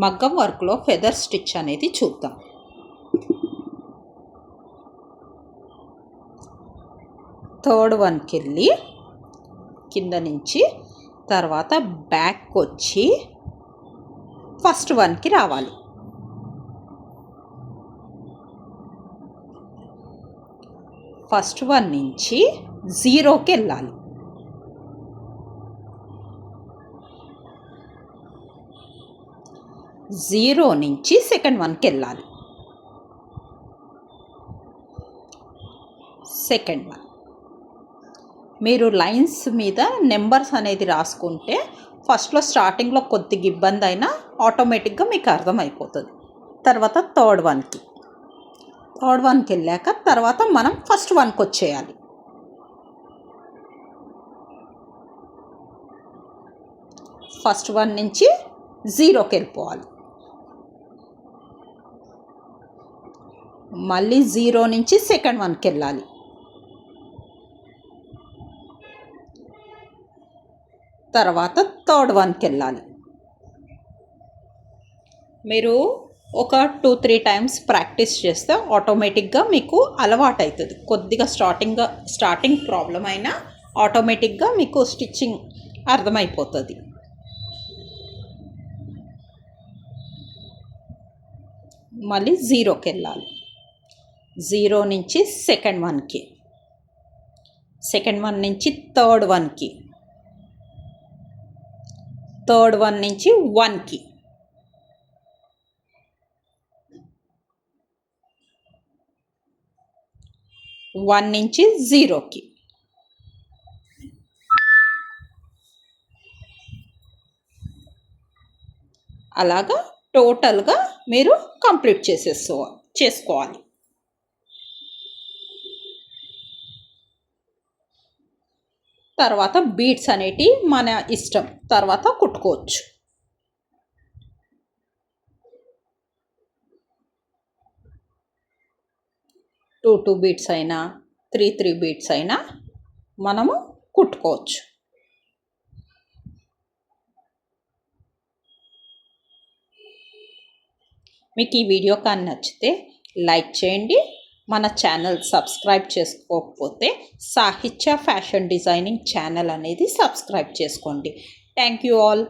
మగ్గం వర్క్లో feather stitch అనేది చూద్దాం. థర్డ్ వన్కి వెళ్ళి కింద నుంచి తర్వాత బ్యాక్ వచ్చి ఫస్ట్ వన్కి రావాలి. ఫస్ట్ వన్ నుంచి జీరోకి వెళ్ళాలి. జీరో నుంచి సెకండ్ వన్కి వెళ్ళాలి. సెకండ్ వన్ మీరు లైన్స్ మీద నెంబర్స్ అనేది రాసుకుంటే ఫస్ట్లో స్టార్టింగ్లో కొద్దిగా ఇబ్బంది అయినా ఆటోమేటిక్గా మీకు అర్థమైపోతుంది. తర్వాత థర్డ్ వన్కి వెళ్ళాక తర్వాత మనం ఫస్ట్ వన్కి వచ్చేయాలి. ఫస్ట్ వన్ నుంచి జీరోకి వెళ్ళిపోవాలి. మళ్ళీ జీరో నుంచి సెకండ్ వన్కి వెళ్ళాలి. తర్వాత థర్డ్ వన్కి వెళ్ళాలి. మీరు ఒక 2-3 టైమ్స్ ప్రాక్టీస్ చేస్తే ఆటోమేటిక్గా మీకు అలవాటు అవుతుంది. కొద్దిగా స్టార్టింగ్ ప్రాబ్లం అయినా ఆటోమేటిక్గా మీకు స్టిచ్చింగ్ అర్థమైపోతుంది. మళ్ళీ జీరోకి వెళ్ళాలి. జీరో నుంచి సెకండ్ వన్కి, సెకండ్ వన్ నుంచి థర్డ్ వన్కి, థర్డ్ వన్ నుంచి వన్కి, వన్ నుంచి జీరోకి. అలాగా టోటల్గా మీరు కంప్లీట్ చేసుకోవాలి. తర్వాత బీడ్స్ అనేటివి మన ఇష్టం, తర్వాత కుట్టుకోవచ్చు. 2 బీడ్స్ అయినా 3 బీడ్స్ అయినా మనము కుట్టుకోవచ్చు. మీకు ఈ వీడియో కానీ నచ్చితే లైక్ చేయండి. మన ఛానల్ సబ్స్క్రైబ్ చేసుకోకపోతే సాహిత్య ఫ్యాషన్ డిజైనింగ్ ఛానల్ అనేది సబ్స్క్రైబ్ చేసుకోండి. Thank you all.